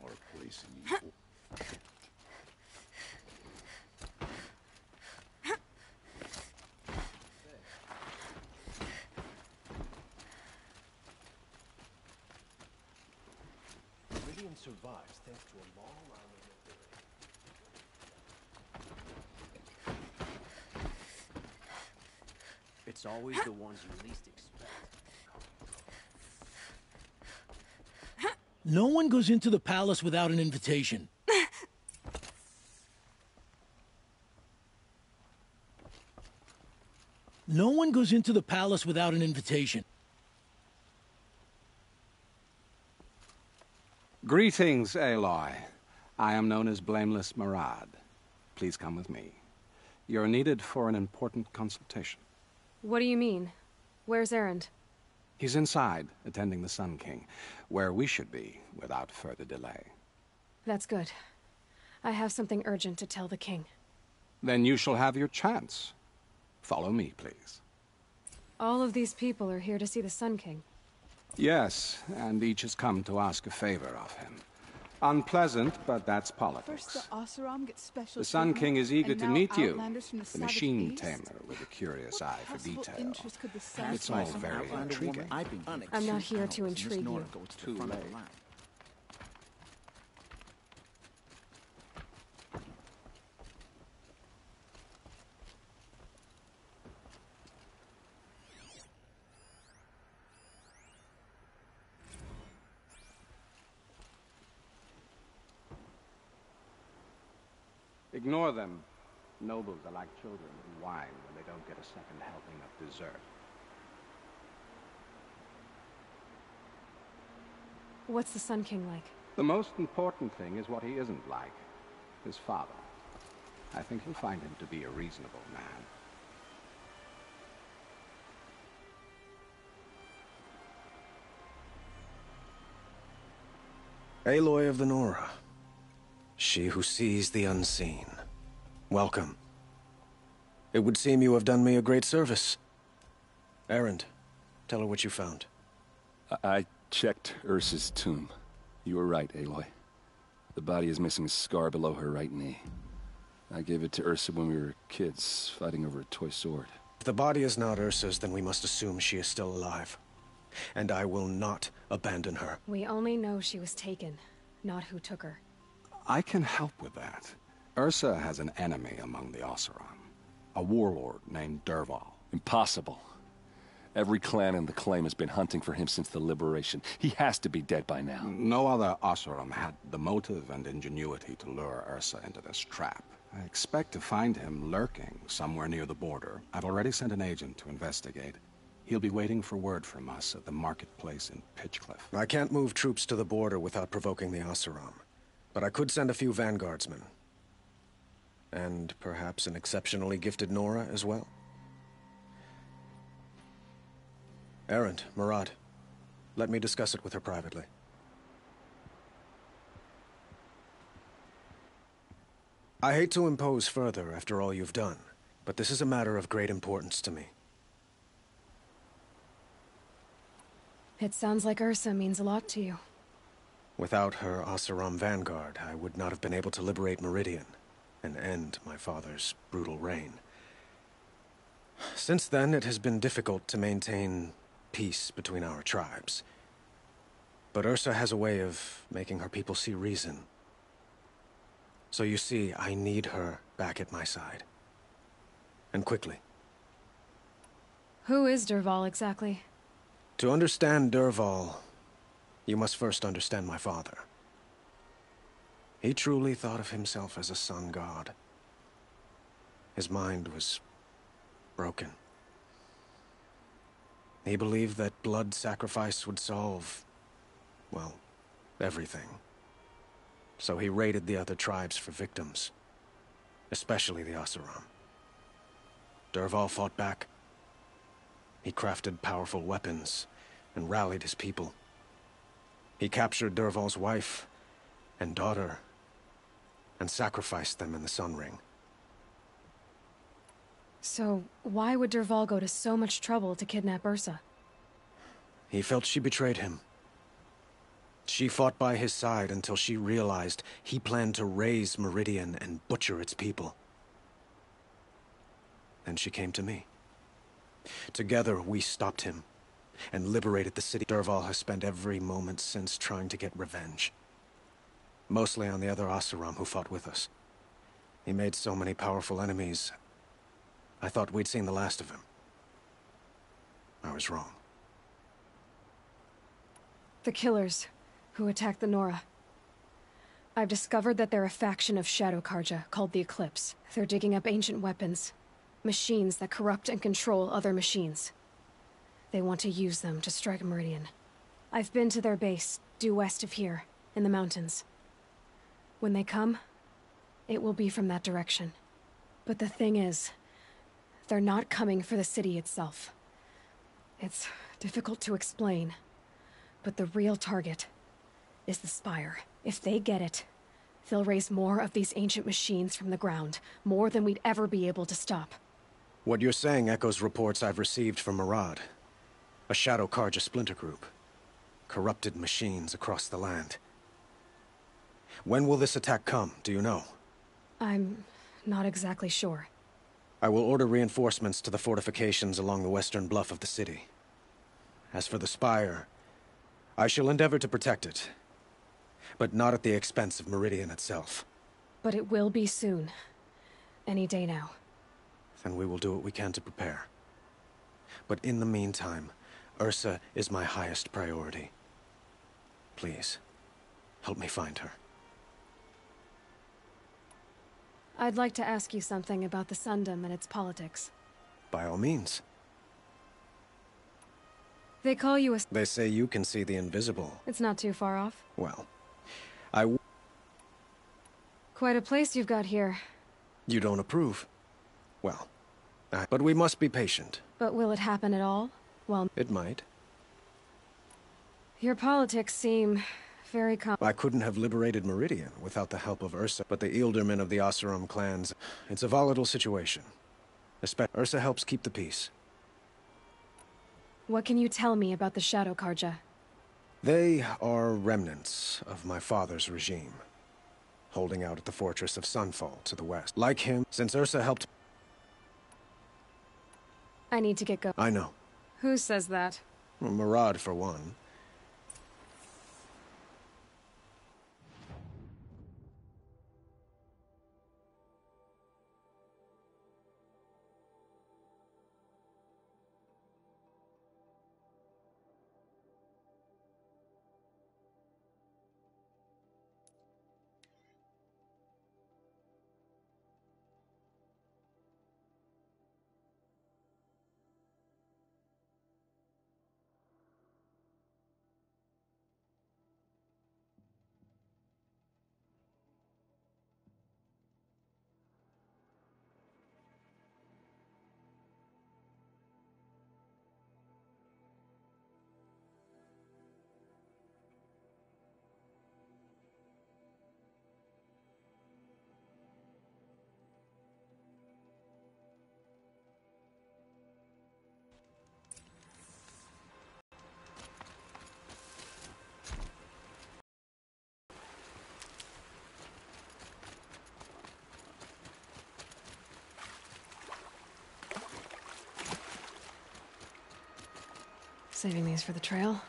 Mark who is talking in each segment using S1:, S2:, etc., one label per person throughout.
S1: more policing you.
S2: Meridian survives thanks to a long line of... It's always the ones you least expect.
S3: No one goes into the palace without an invitation. No one goes into the palace without an invitation.
S4: Greetings, Aloy. I am known as Blameless Marad. Please come with me. You're needed for an important consultation.
S5: What do you mean? Where's Erend?
S4: He's inside, attending the Sun King, where we should be, without further delay.
S5: That's good. I have something urgent to tell the king.
S4: Then you shall have your chance. Follow me, please.
S5: All of these people are here to see the Sun King.
S4: Yes, and each has come to ask a favor of him. Unpleasant, but that's politics.
S6: First, the Oseram gets special
S4: The Sun King is eager to meet you, the
S6: the
S4: machine
S6: East.
S4: tamer with a curious eye for detail.
S6: Interest could the Sun
S4: It's all
S6: King
S4: very
S6: have?
S4: intriguing.
S5: I'm not here to intrigue you.
S1: Too late.
S4: Ignore them. Nobles are like children in wine when they don't get a second helping of dessert.
S5: What's the Sun King like?
S4: The most important thing is what he isn't like. His father. I think you'll find him to be a reasonable man.
S2: Aloy of the Nora. She who sees the unseen. Welcome. It would seem you have done me a great service. Erend, tell her what you found.
S7: I checked Ursa's tomb. You were right, Aloy. The body is missing a scar below her right knee. I gave it to Ursa when we were kids, fighting over a toy sword.
S2: If the body is not Ursa's, then we must assume she is still alive. And I will not abandon her.
S5: We only know she was taken, not who took her.
S4: I can help with that. Ursa has an enemy among the Oseram. A warlord named Dervahl.
S7: Impossible. Every clan in the claim has been hunting for him since the liberation. He has to be dead by now.
S4: No other Oseram had the motive and ingenuity to lure Ursa into this trap. I expect to find him lurking somewhere near the border. I've already sent an agent to investigate. He'll be waiting for word from us at the marketplace in Pitchcliff.
S2: I can't move troops to the border without provoking the Oseram. But I could send a few vanguardsmen. And perhaps an exceptionally gifted Nora as well. Erend, Marad, let me discuss it with her privately. I hate to impose further after all you've done, but this is a matter of great importance to me.
S5: It sounds like Ursa means a lot to you.
S2: Without her Oseram vanguard, I would not have been able to liberate Meridian and end my father's brutal reign. Since then, it has been difficult to maintain peace between our tribes. But Ursa has a way of making her people see reason. So you see, I need her back at my side. And quickly.
S5: Who is Dervahl exactly?
S2: To understand Dervahl, you must first understand my father. He truly thought of himself as a sun god. His mind was broken. He believed that blood sacrifice would solve, well, everything. So he raided the other tribes for victims, especially the Oseram. Dervahl fought back. He crafted powerful weapons and rallied his people. He captured Dervahl's wife and daughter and sacrificed them in the Sun Ring.
S5: So, why would Dervahl go to so much trouble to kidnap Ursa?
S2: He felt she betrayed him. She fought by his side until she realized he planned to raise Meridian and butcher its people. Then she came to me. Together, we stopped him and liberated the city. Dervahl has spent every moment since trying to get revenge. Mostly on the other Oseram who fought with us. He made so many powerful enemies, I thought we'd seen the last of him. I was wrong.
S5: The killers who attacked the Nora. I've discovered that they're a faction of Shadow Karja called the Eclipse. They're digging up ancient weapons. Machines that corrupt and control other machines. They want to use them to strike Meridian. I've been to their base, due west of here, in the mountains. When they come, it will be from that direction. But the thing is, they're not coming for the city itself. It's difficult to explain, but the real target is the Spire. If they get it, they'll raise more of these ancient machines from the ground, more than we'd ever be able to stop.
S2: What you're saying echoes reports I've received from Murad, a Shadow Karja splinter group. Corrupted machines across the land. When will this attack come, do you know?
S5: I'm not exactly sure.
S2: I will order reinforcements to the fortifications along the western bluff of the city. As for the Spire, I shall endeavor to protect it, but not at the expense of Meridian itself.
S5: But it will be soon. Any day now.
S2: Then we will do what we can to prepare. But in the meantime, Ursa is my highest priority. Please, help me find her.
S5: I'd like to ask you something about the Sundom and its politics.
S2: By all means.
S5: They call you a...
S2: They say you can see the invisible.
S5: It's not too far off.
S2: Well,
S5: Quite a place you've got here.
S2: You don't approve? Well, but we must be patient.
S5: But will it happen at all? Well...
S2: It might.
S5: Your politics seem very
S2: I couldn't have liberated Meridian without the help of Ursa, but the Ealdormen of the Oseram clans... It's a volatile situation. Ursa helps keep the peace.
S5: What can you tell me about the Shadow Karja?
S2: They are remnants of my father's regime, holding out at the fortress of Sunfall to the west. Like him, since Ursa helped...
S5: I need to get going.
S2: I know.
S5: Who says that?
S2: Well, Murad, for one.
S5: Saving these for the trail.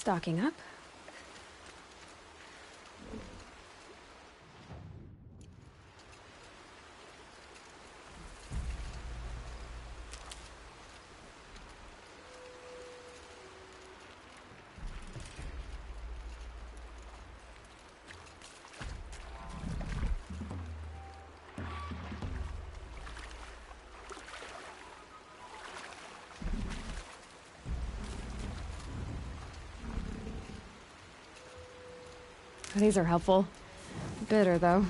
S5: Stocking up. These are helpful. Bitter, though.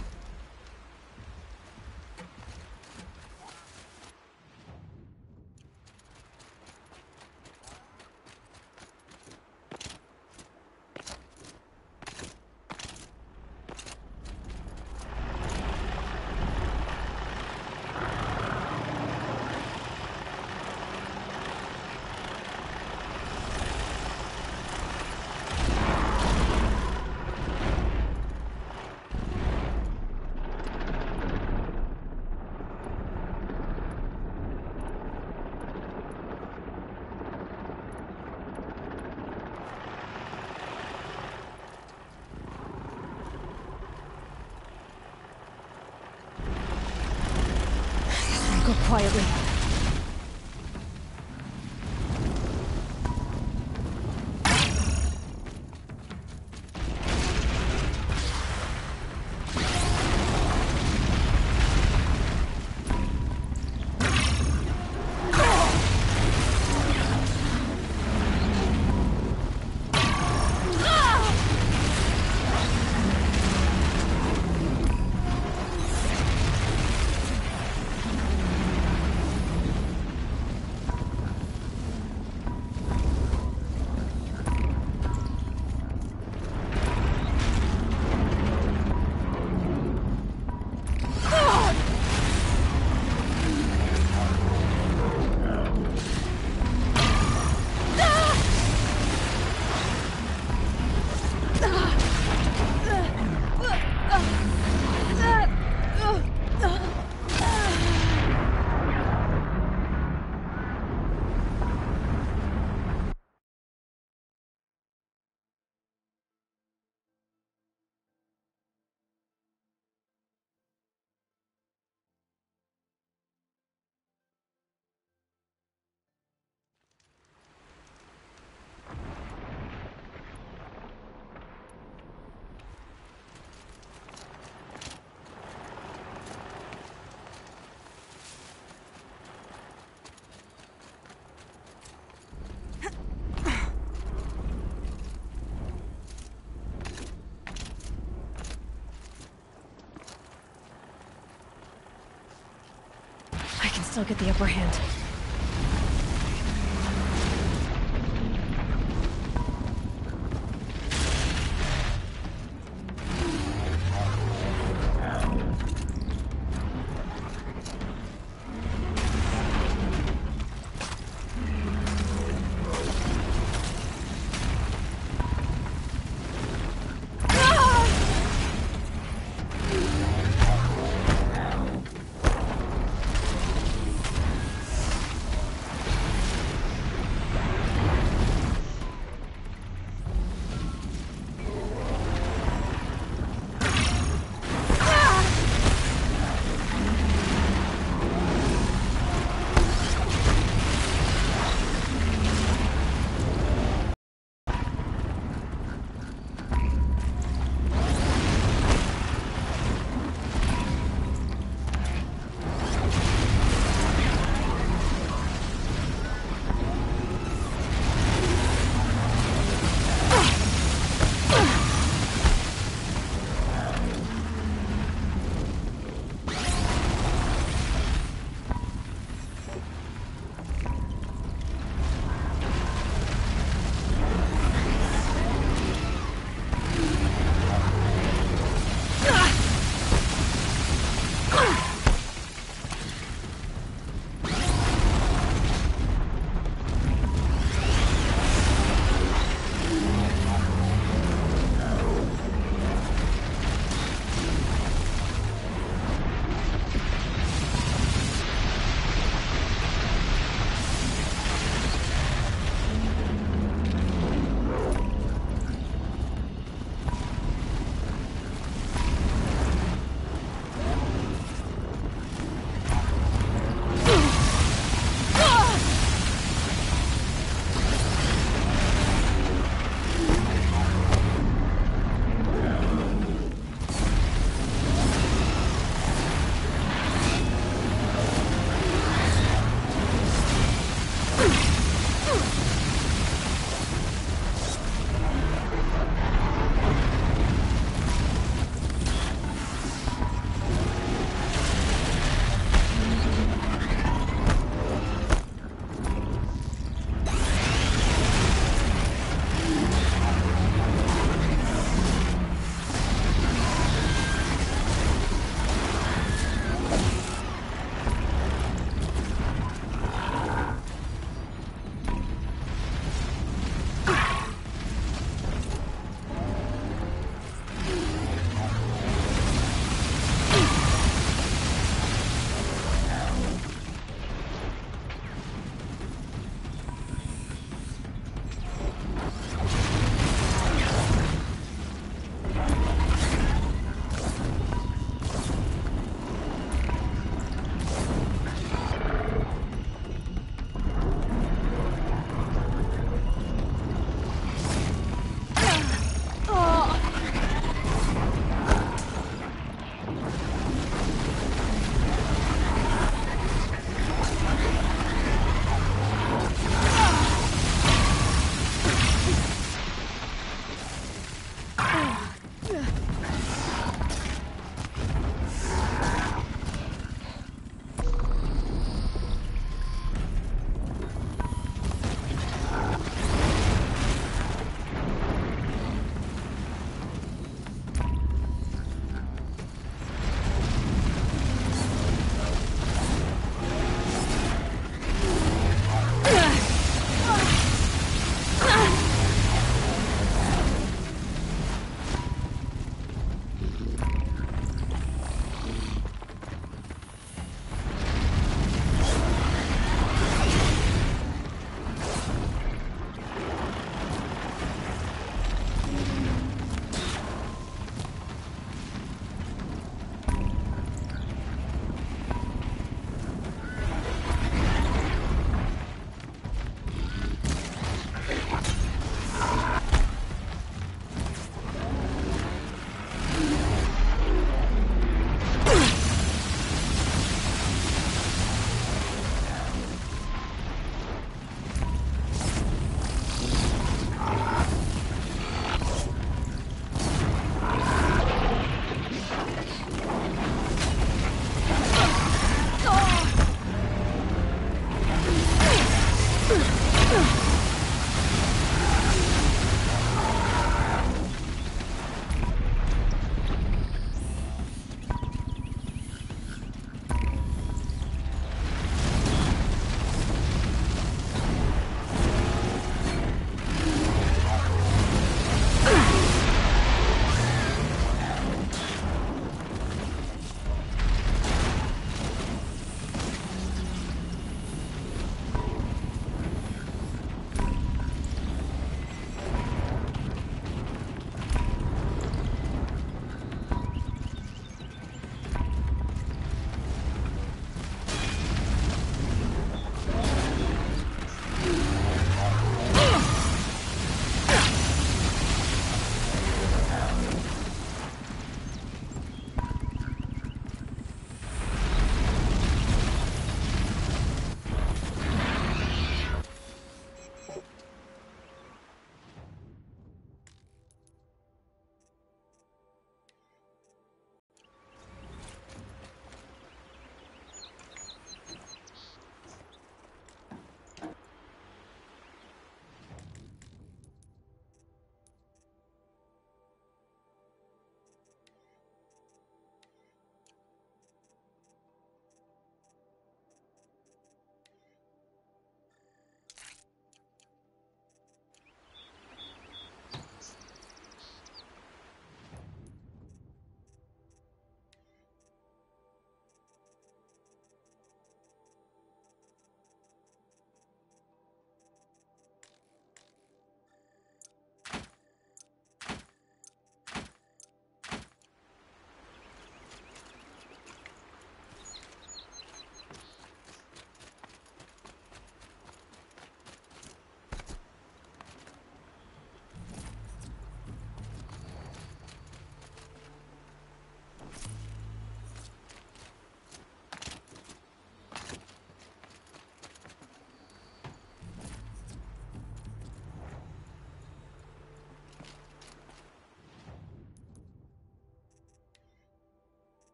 S5: Go quietly. Still get the upper hand.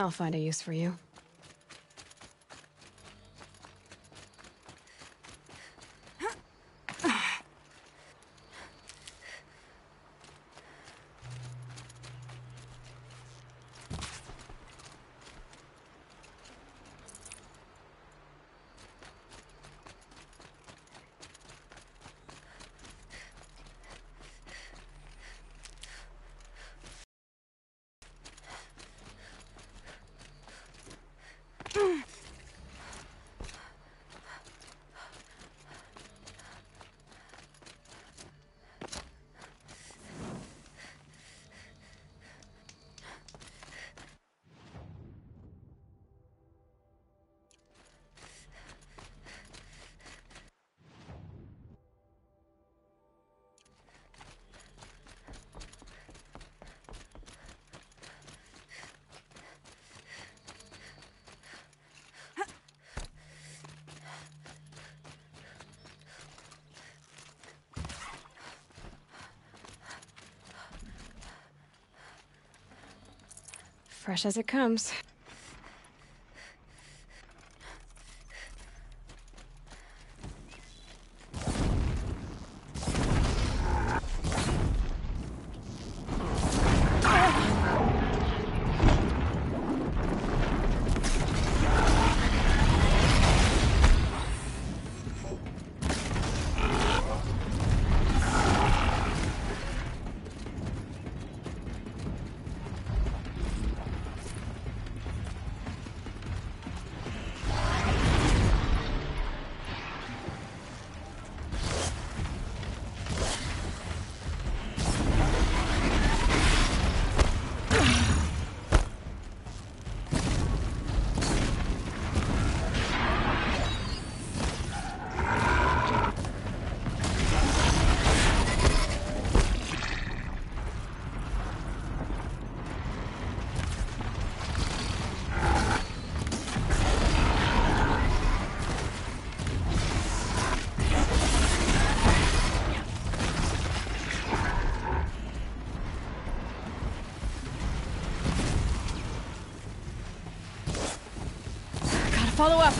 S5: I'll find a use for you. Fresh as it comes. Follow up.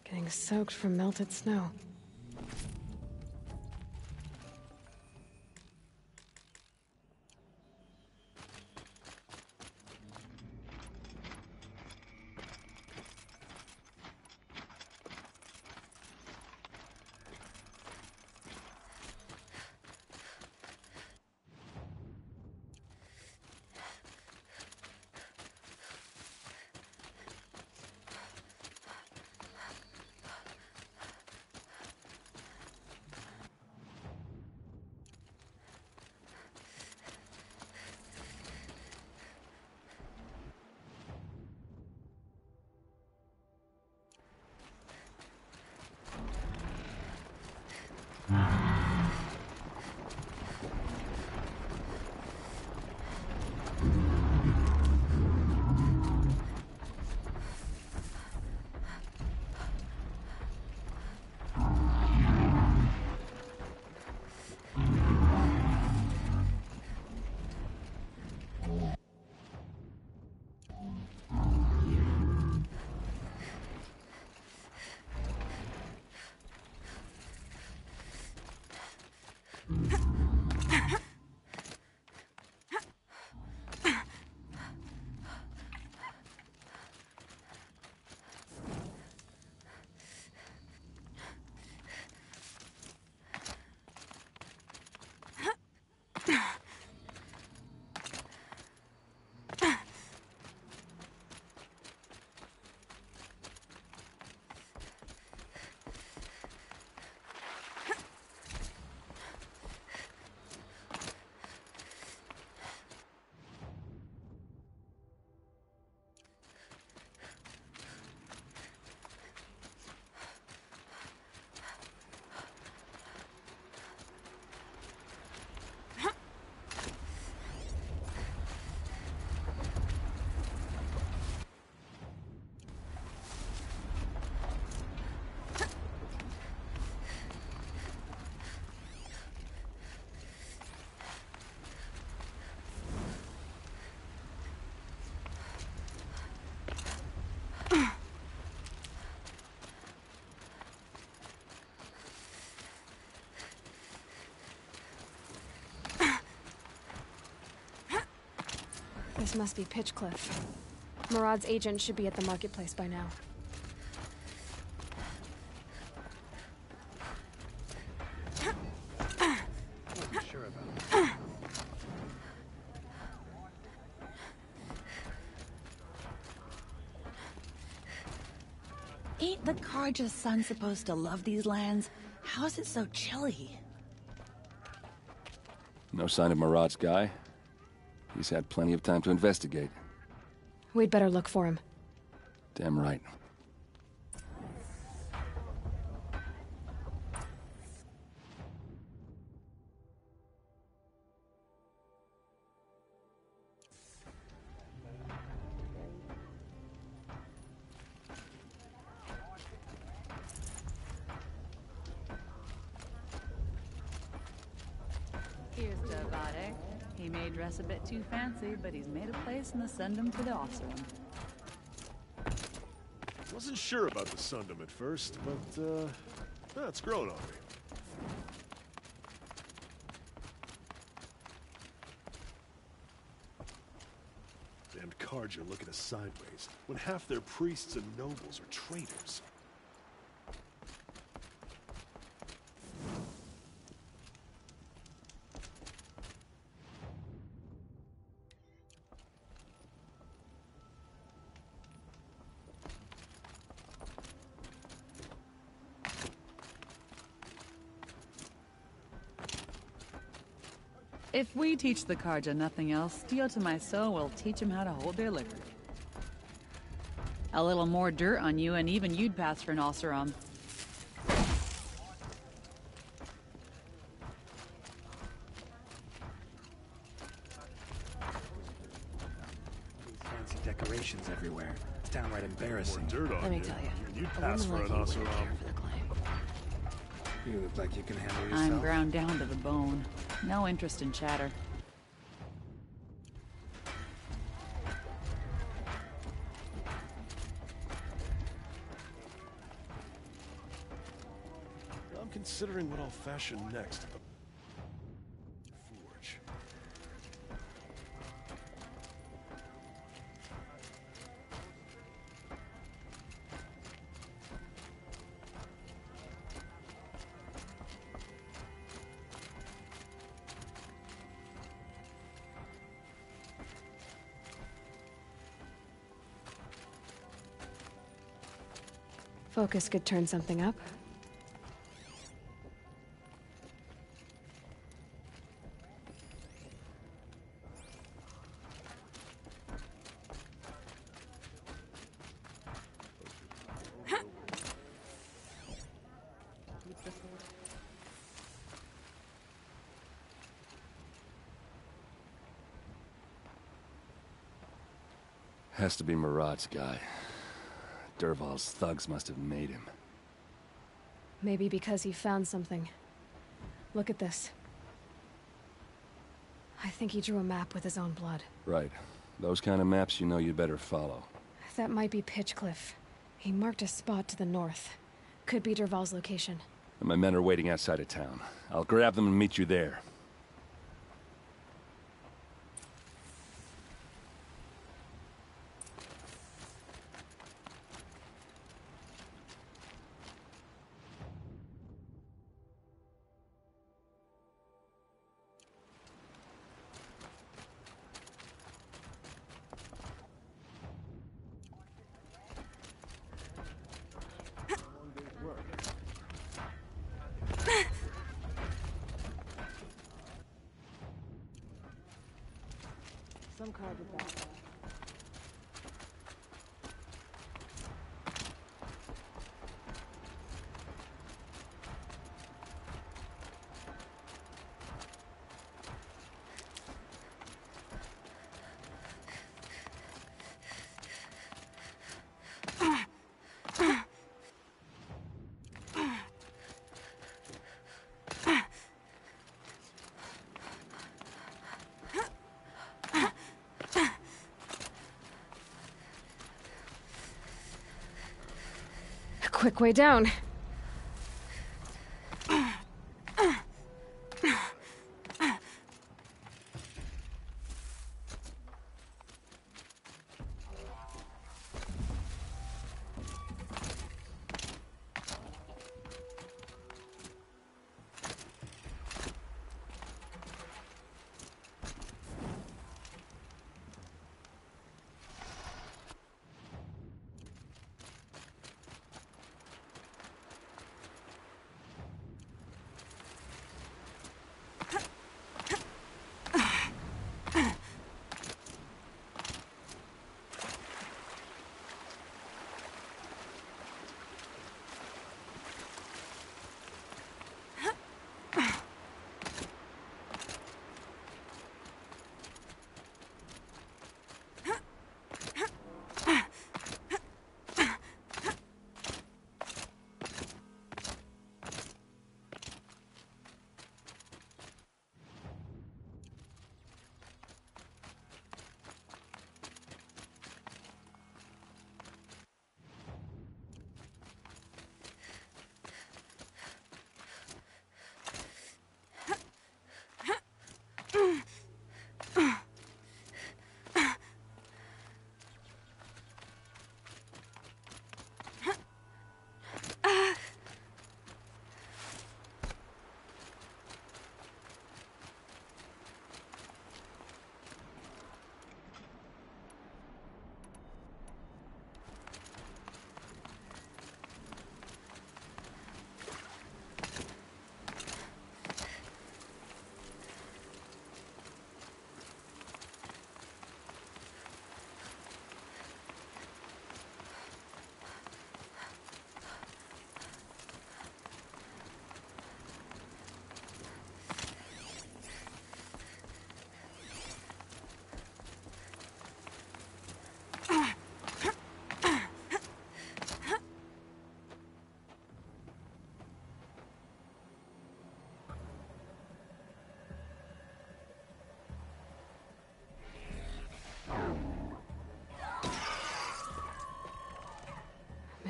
S5: Getting soaked from melted snow. This must be Pitchcliff. Murad's agent should be at the marketplace by now.
S1: Ain't the Carja's son supposed to love these lands? How's it so chilly?
S7: No sign of Murad's guy? He's had plenty of time to investigate.
S5: We'd better look for him.
S7: Damn right.
S8: Here's Davade. He may dress a bit too fancy, but he's made a place in the Sundom for the Oseram.
S9: Wasn't sure about the Sundom at first, but, it's grown on me. Damned Carja look at us sideways, when half their priests and nobles are traitors.
S8: If we teach the Carja nothing else, Dio Tomaiso will teach them how to hold their liquor. A little more dirt on you and even you'd pass for an Oseram.
S10: Fancy decorations everywhere. It's downright embarrassing.
S9: More dirt on
S5: Let me
S9: you,
S5: tell you,
S9: and you'd
S5: a
S9: pass for
S5: woman
S9: an
S5: like you wouldn't
S9: Oseram.
S5: care for the claim.
S10: You look like you can handle yourself.
S8: I'm ground down to the bone. No interest in chatter.
S9: I'm considering what I'll fashion next. Forge.
S5: Focus could turn something up.
S7: Has to be Murad's guy. Dervahl's thugs must have made him.
S5: Maybe because he found something. Look at this. I think he drew a map with his own blood.
S7: Right. Those kind of maps you know you'd better follow.
S5: That might be Pitchcliff. He marked a spot to the north. Could be Dervahl's location.
S7: And my men are waiting outside of town. I'll grab them and meet you there.
S5: Some card with that. Quick way down.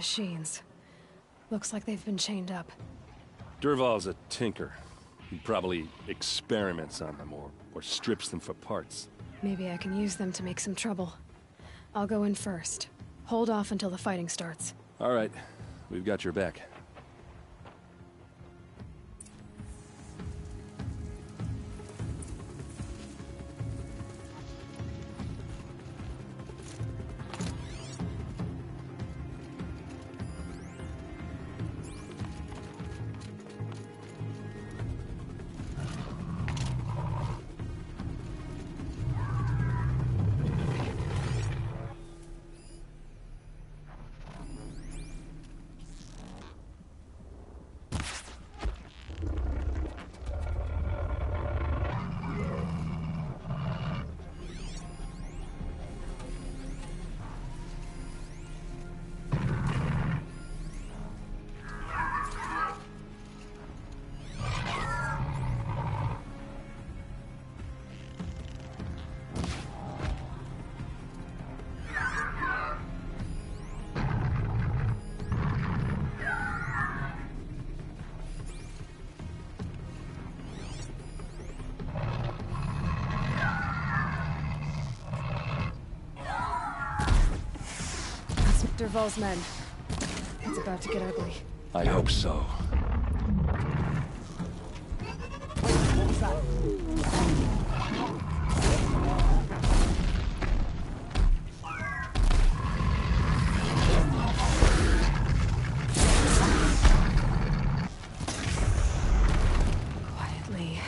S5: machines. Looks like they've been chained up.
S7: Dervahl's a tinker. He probably experiments on them or strips them for parts.
S5: Maybe I can use them to make some trouble. I'll go in first. Hold off until the fighting starts.
S7: All right. We've got your back.
S5: Dervahl's men. It's about to get ugly.
S7: I hope so.
S6: What was that?
S5: Quietly.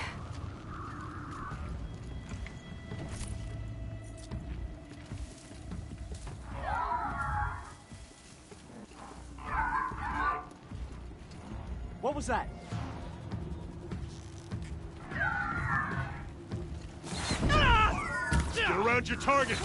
S6: What was that?
S9: Get around your target!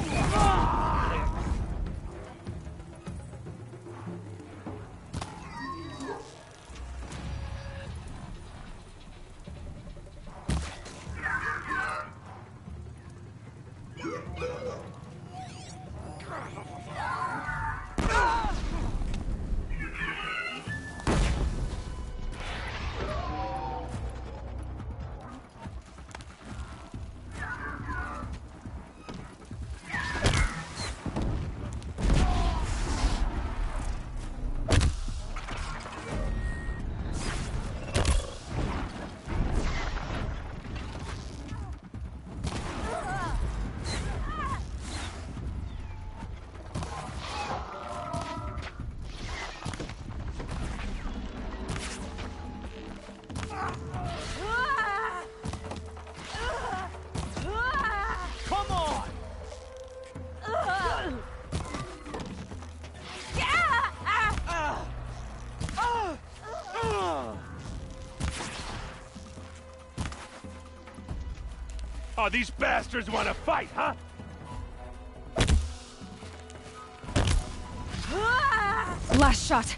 S9: Oh, these bastards want to fight, huh?
S5: Last shot.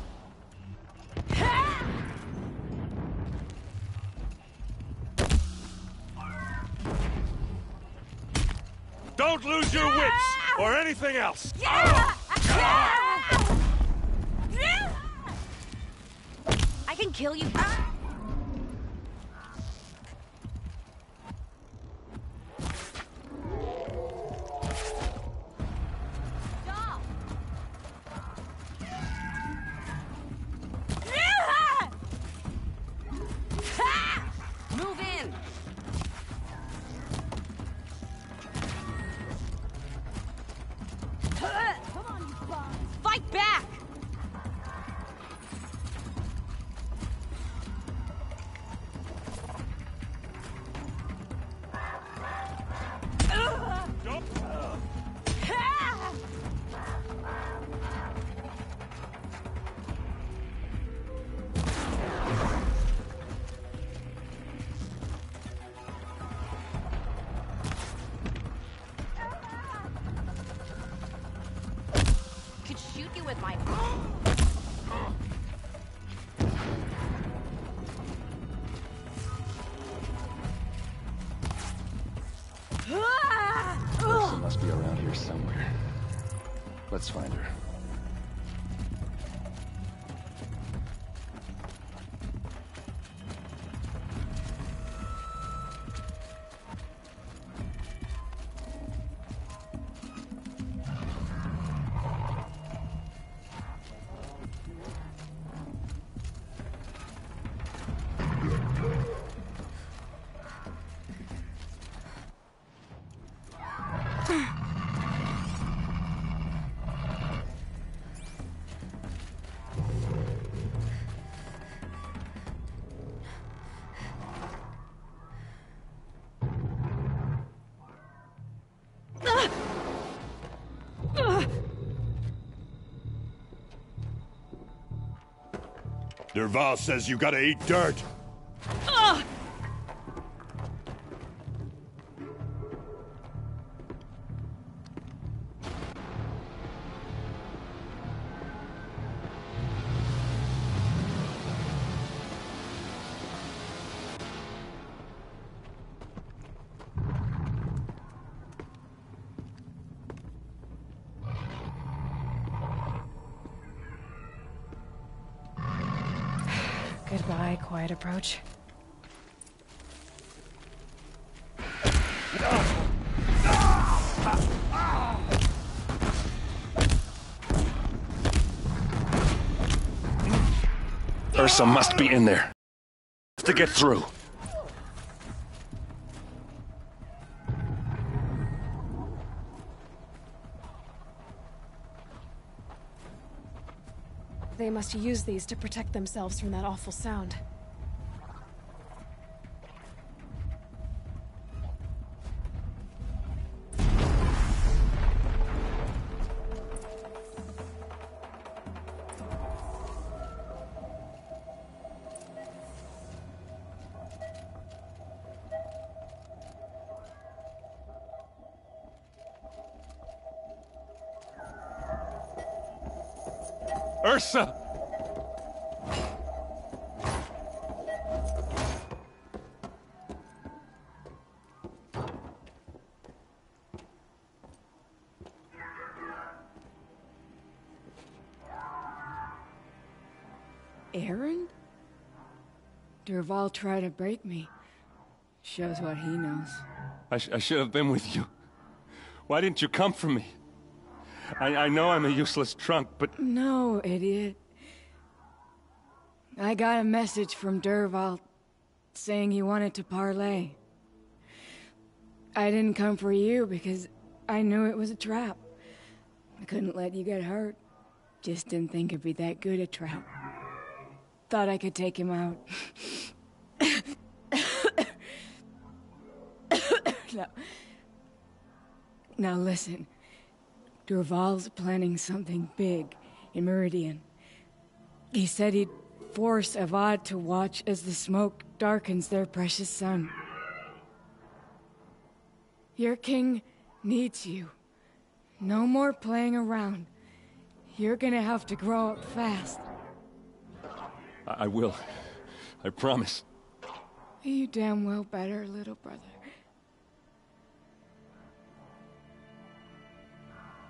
S9: Don't lose your wits, or anything else!
S11: I can kill you. Move in. Come on, you bum. Fight back. Could shoot you with my
S7: Ursa must be around here somewhere. Let's find her.
S9: Dervahl says you gotta eat dirt.
S8: Ugh!
S5: Goodbye, quiet approach.
S7: Ursa must be in there. To get through.
S5: They must use these to protect themselves from that awful sound.
S7: Ursa!
S12: Aaron? Dervahl tried to break me. Shows what he knows.
S7: I should have been with you. Why didn't you come for me? I know I'm a useless trunk, but...
S12: No, idiot. I got a message from Dervahl saying he wanted to parlay. I didn't come for you because I knew it was a trap. I couldn't let you get hurt. Just didn't think it'd be that good a trap. Thought I could take him out. Now listen. Dervahl's planning something big in Meridian. He said he'd force Avad to watch as the smoke darkens their precious sun. Your king needs you. No more playing around. You're gonna have to grow up fast.
S7: I will. I promise.
S12: You damn well better, little brother.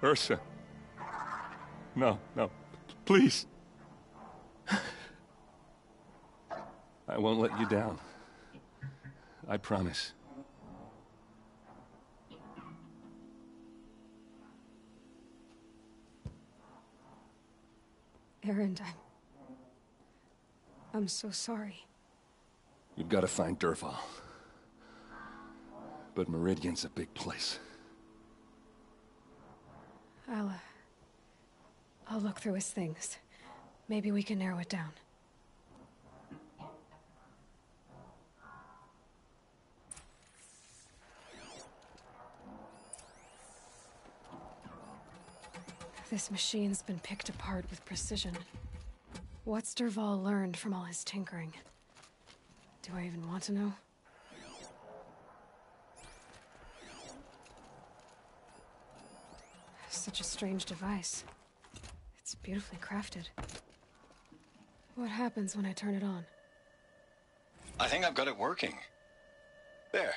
S7: Ursa. No, please. I won't let you down. I promise.
S5: Aaron, I'm so sorry.
S7: You've got to find Dervahl. But Meridian's a big place.
S5: I'll look through his things. Maybe we can narrow it down. This machine's been picked apart with precision. What's Dervahl learned from all his tinkering? Do I even want to know? Such a strange device. It's beautifully crafted. What happens when I turn it on?
S13: I think I've got it working. There.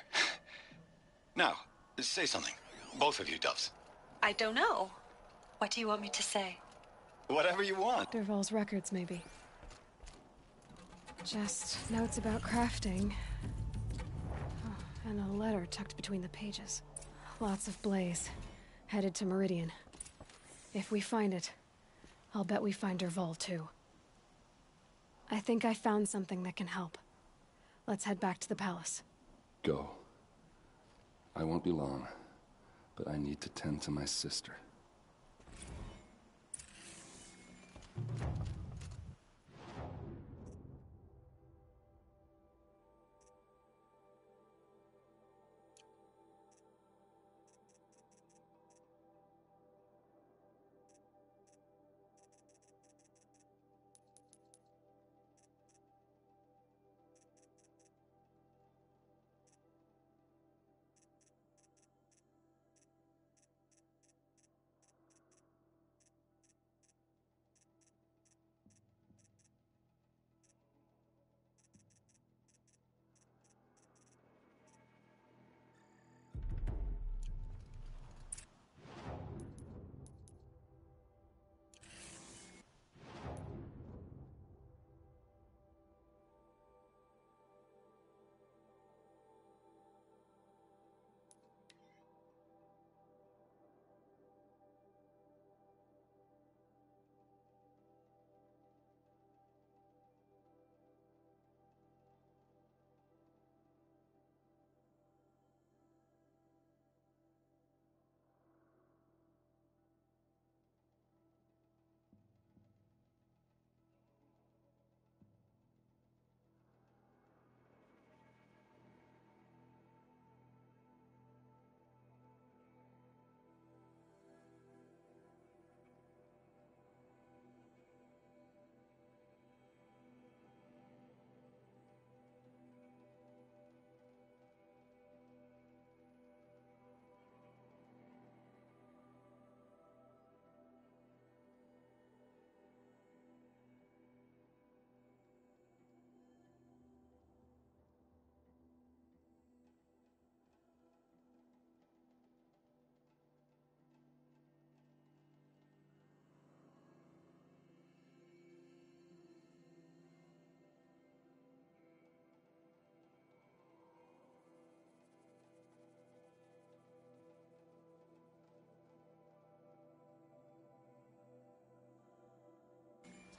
S13: Now, say something. Both of you, Doves.
S14: I don't know. What do you want me to say?
S13: Whatever you want.
S5: Dervahl's records, maybe. Just notes about crafting. Oh, and a letter tucked between the pages. Lots of blaze. Headed to Meridian. If we find it, I'll bet we find Dervahl too. I think I found something that can help. Let's head back to the palace.
S7: Go. I won't be long, but I need to tend to my sister.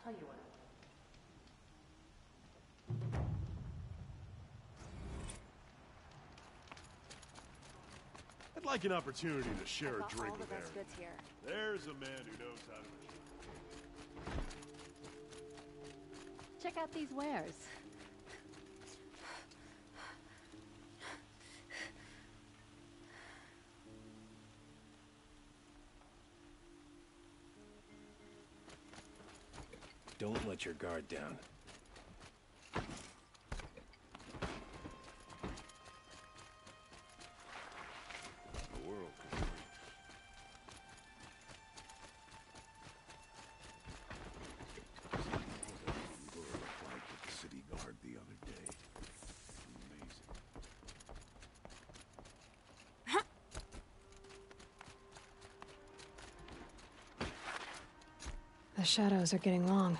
S8: tell you what.
S9: I'd like an opportunity to share a drink
S11: all the
S9: with
S11: best
S9: Aaron.
S11: goods here.
S9: There's a man who knows how to...
S8: Check out these wares.
S10: Don't let your guard down.
S9: The world could like the city guard the other day. Amazing.
S5: The shadows are getting long.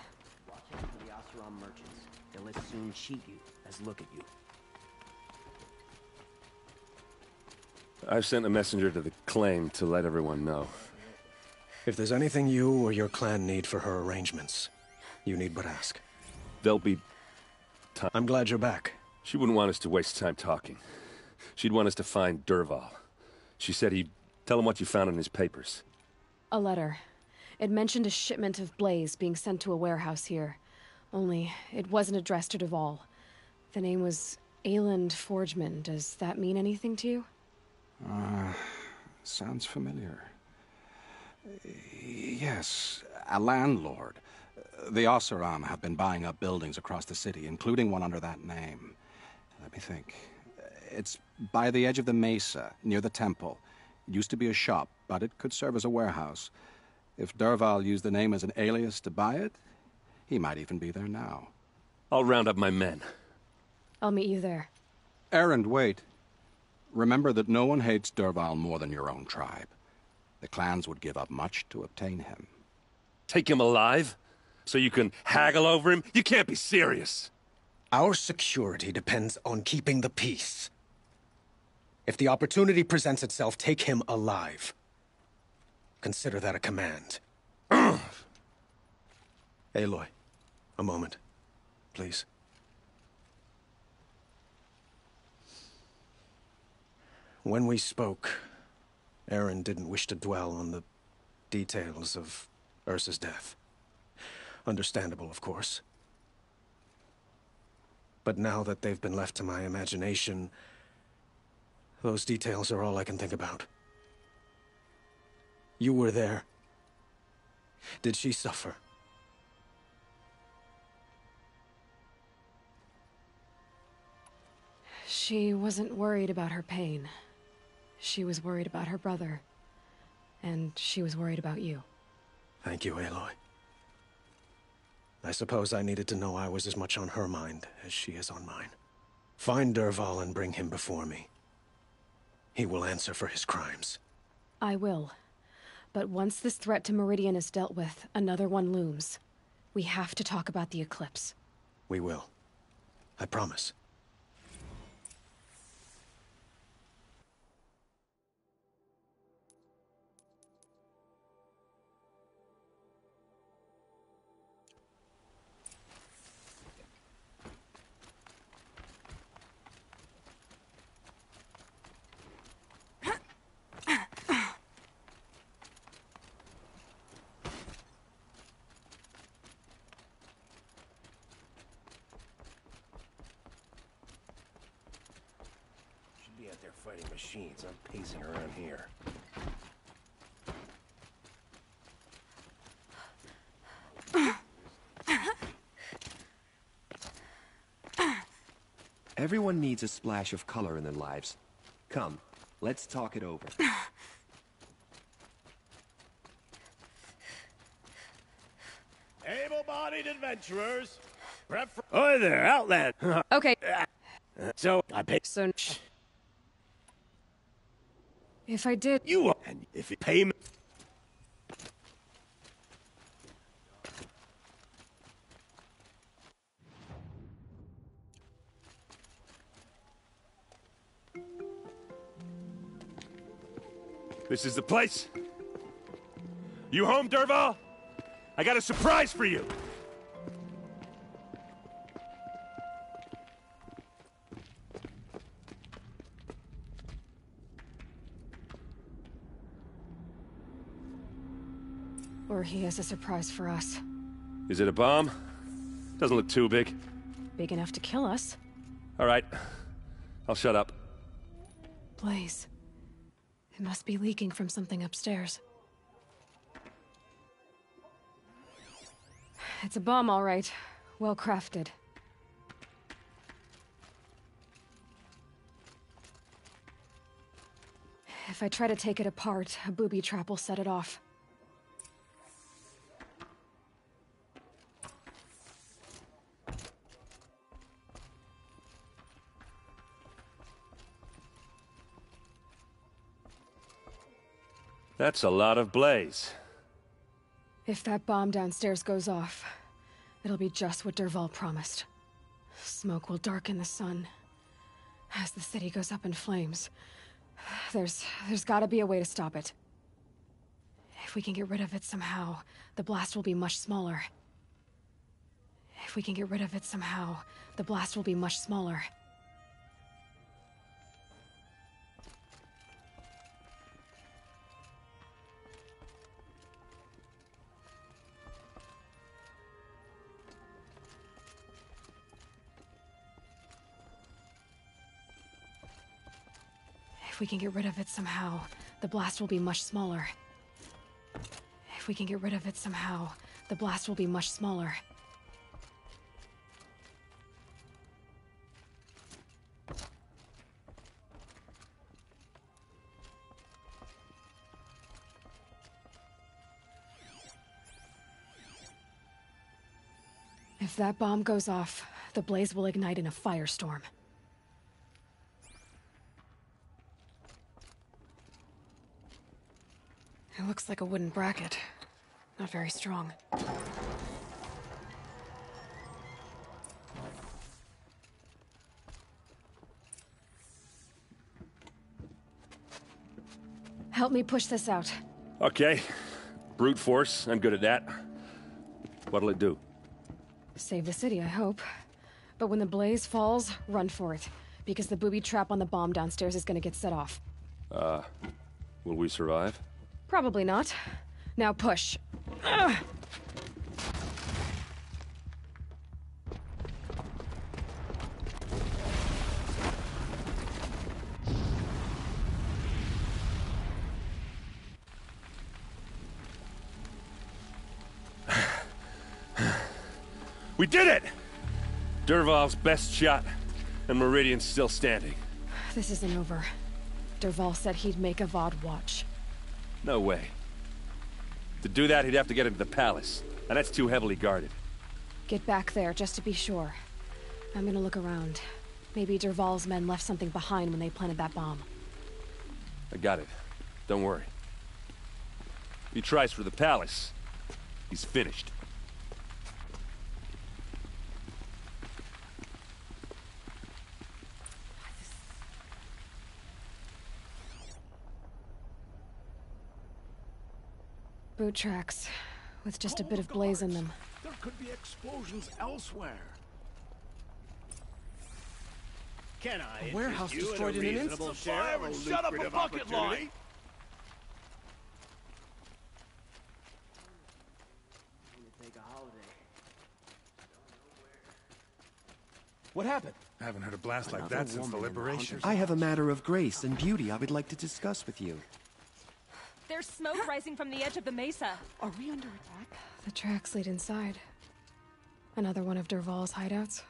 S6: Watch out for the Oseram merchants. They'll as soon cheat you as look at you.
S7: I've sent a messenger to the claim to let everyone know.
S2: If there's anything you or your clan need for her arrangements, you need but ask.
S7: There'll be time.
S2: I'm glad you're back.
S7: She wouldn't want us to waste time talking. She'd want us to find Dervahl. She said he'd tell him what you found in his papers.
S5: A letter. It mentioned a shipment of Blaze being sent to a warehouse here. Only, it wasn't addressed to Dervahl. The name was Ayland Forgeman. Does that mean anything to you?
S4: Sounds familiar. Yes, a landlord. The Oseram have been buying up buildings across the city, including one under that name. Let me think. It's by the edge of the mesa, near the temple. It used to be a shop, but it could serve as a warehouse. If Dervahl used the name as an alias to buy it, he might even be there now.
S7: I'll round up my men.
S5: I'll meet you there.
S4: Erend, wait. Remember that no one hates Dervahl more than your own tribe. The clans would give up much to obtain him.
S7: Take him alive? So you can haggle over him? You can't be serious.
S2: Our security depends on keeping the peace. If the opportunity presents itself, take him alive. Consider that a command. Aloy, a moment, please. When we spoke, Aaron didn't wish to dwell on the details of Ursa's death. Understandable, of course. But now that they've been left to my imagination, those details are all I can think about. You were there. Did she suffer?
S5: She wasn't worried about her pain. She was worried about her brother. And she was worried about you.
S2: Thank you, Aloy. I suppose I needed to know I was as much on her mind as she is on mine. Find Dervahl and bring him before me. He will answer for his crimes.
S5: I will. But once this threat to Meridian is dealt with, another one looms. We have to talk about the eclipse.
S2: We will. I promise.
S10: Fighting machines. I'm pacing around here.
S15: Everyone needs a splash of color in their lives. Come, let's talk it over.
S10: Able-bodied adventurers. Oi there, Outland.
S5: Okay.
S10: So I pay.
S5: So. If I did...
S10: You are, and if you pay me...
S7: This is the place? You home, Dervahl? I got a surprise for you.
S5: Or he has a surprise for us.
S10: Is it a bomb? Doesn't look too big.
S5: Big enough to kill us.
S10: All right. I'll shut up.
S5: Blaze. It must be leaking from something upstairs. It's a bomb, all right. Well crafted. If I try to take it apart, a booby trap will set it off.
S10: That's a lot of blaze.
S5: If that bomb downstairs goes off, it'll be just what Dervahl promised. Smoke will darken the sun. As the city goes up in flames, there's gotta be a way to stop it. If we can get rid of it somehow, the blast will be much smaller. If we can get rid of it somehow, the blast will be much smaller. If we can get rid of it somehow, the blast will be much smaller. If we can get rid of it somehow, the blast will be much smaller. If that bomb goes off, the blaze will ignite in a firestorm. It looks like a wooden bracket. Not very strong. Help me push this out.
S10: Okay. Brute force, I'm good at that. What'll it do?
S5: Save the city, I hope. But when the blaze falls, run for it. Because the booby trap on the bomb downstairs is gonna get set off.
S10: Will we survive?
S5: Probably not. Now push. Ugh.
S10: We did it! Dervahl's best shot, and Meridian's still standing.
S5: This isn't over. Dervahl said he'd make Avad watch.
S10: No way. To do that, he'd have to get into the palace, and that's too heavily guarded.
S5: Get back there, just to be sure. I'm gonna look around. Maybe Dervahl's men left something behind when they planted that bomb.
S10: I got it. Don't worry. If he tries for the palace, he's finished.
S5: Boot tracks, with just a bit of blaze in them.
S9: There could be explosions elsewhere. Can I?
S16: A warehouse
S9: interest you
S16: destroyed in
S9: a
S16: an
S9: reasonable
S16: instant.
S9: share of a
S16: Shut up a
S9: lucrative
S16: bucket line.
S9: opportunity?
S16: What happened?
S17: I haven't heard a blast like that since the Liberation.
S15: I have a matter of grace and beauty I would like to discuss with you.
S11: There's smoke rising from the edge of the mesa.
S16: Are we under attack?
S5: The tracks lead inside. Another one of Dervahl's hideouts.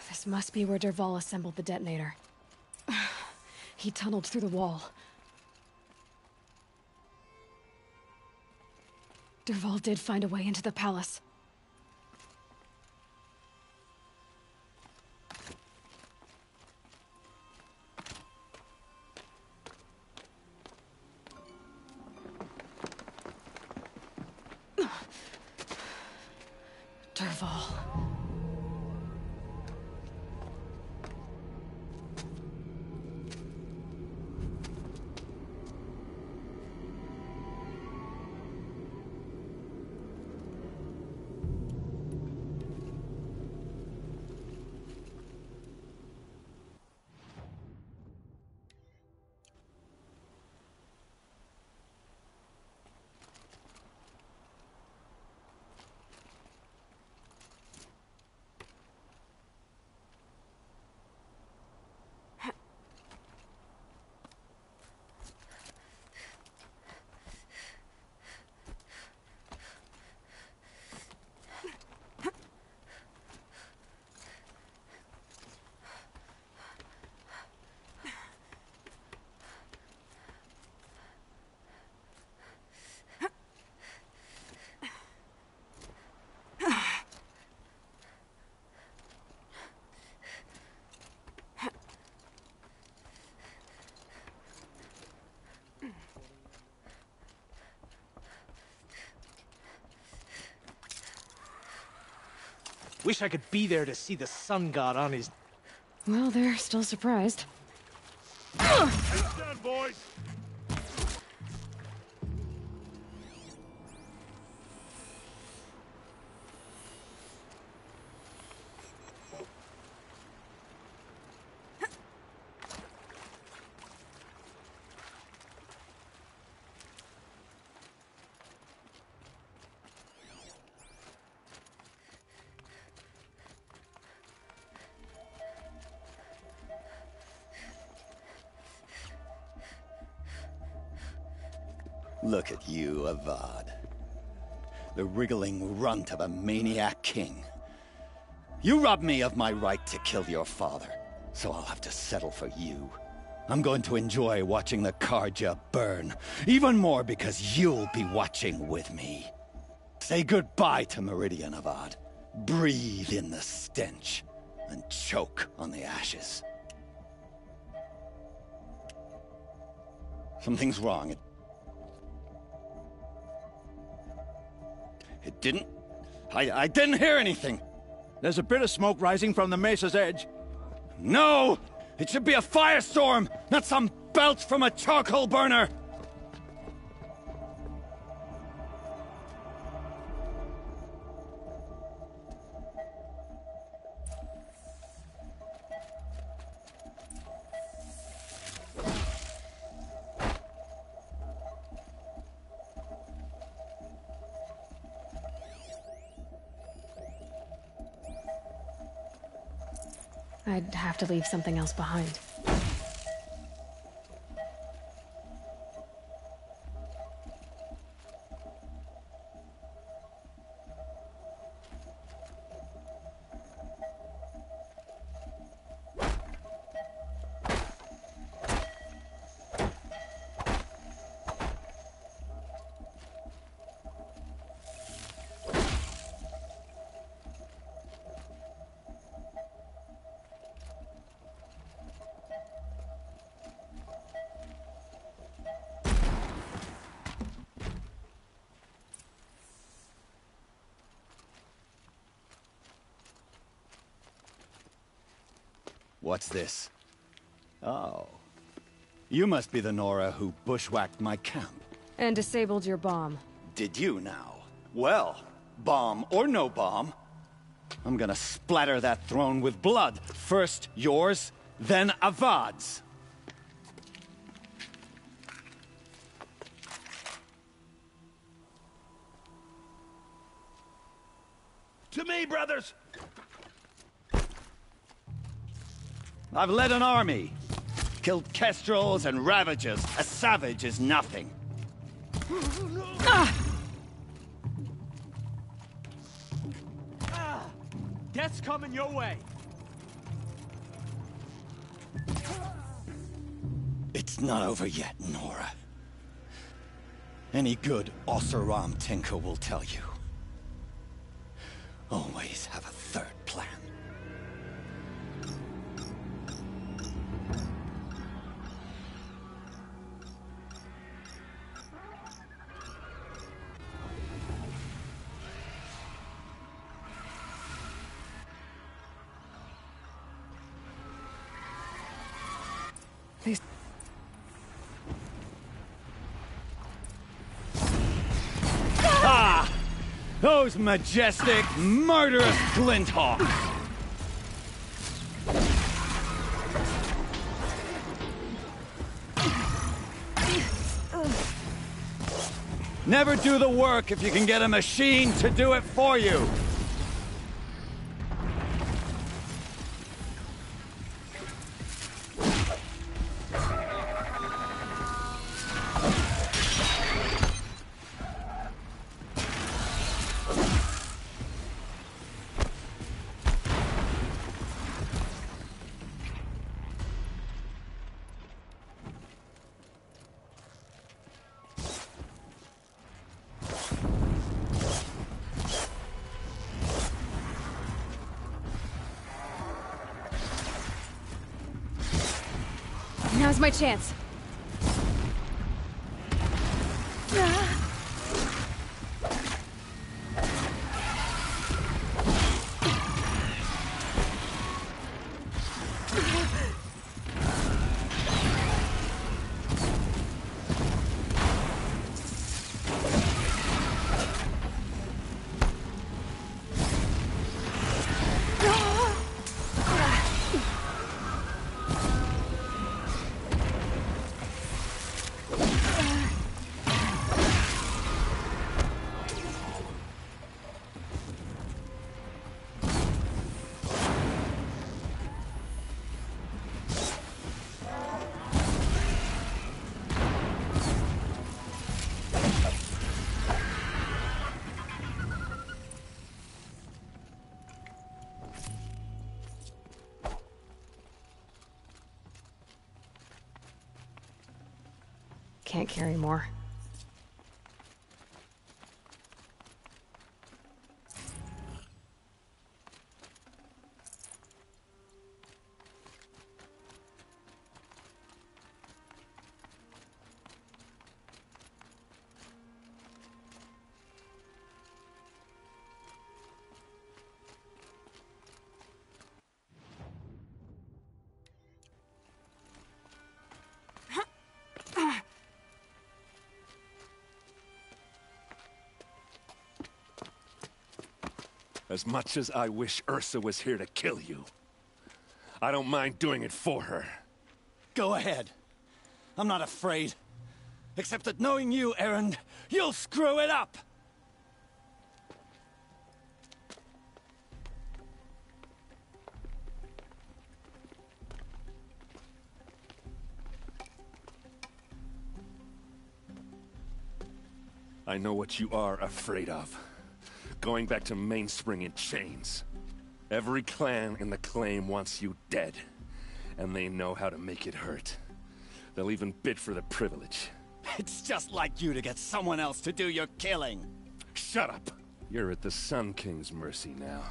S5: This must be where Dervahl assembled the detonator. He tunneled through the wall. Dervahl did find a way into the palace. fall.
S18: Wish I could be there to see the sun god on his...
S5: Well, they're still surprised.
S9: Heads down, boys!
S19: Look at you, Avad. The wriggling runt of a maniac king. You robbed me of my right to kill your father, so I'll have to settle for you. I'm going to enjoy watching the Carja burn, even more because you'll be watching with me. Say goodbye to Meridian, Avad. Breathe in the stench, and choke on the ashes. Something's wrong. It didn't... I didn't hear anything.
S20: There's a bit of smoke rising from the mesa's edge.
S19: No! It should be a firestorm, not some belch from a charcoal burner!
S5: I'd have to leave something else behind.
S19: What's this? Oh. You must be the Nora who bushwhacked my camp.
S5: And disabled your bomb.
S19: Did you now? Well, bomb or no bomb, I'm gonna splatter that throne with blood. First yours, then Avad's.
S20: To me, brothers!
S19: I've led an army. Killed kestrels and ravagers. A savage is nothing.
S18: Death's coming your way.
S19: It's not over yet, Nora. Any good Oseram tinker will tell you. Always have a third plan. those majestic, murderous Flinthawks! Never do the work if you can get a machine to do it for you!
S5: Now's my chance. Can't carry more.
S10: As much as I wish Ursa was here to kill you, I don't mind doing it for her.
S19: Go ahead. I'm not afraid. Except that knowing you, Erend, you'll screw it up!
S10: I know what you are afraid of. Going back to Mainspring in chains. Every clan in the Claim wants you dead. And they know how to make it hurt. They'll even bid for the privilege.
S19: It's just like you to get someone else to do your killing.
S10: Shut up! You're at the Sun King's mercy now.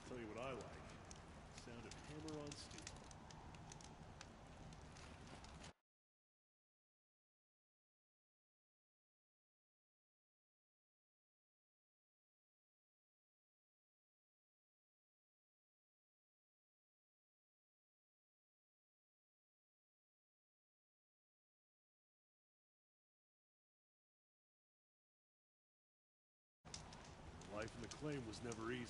S9: Tell you what I like. Sound of hammer on steel. Life in the Claim was never easy.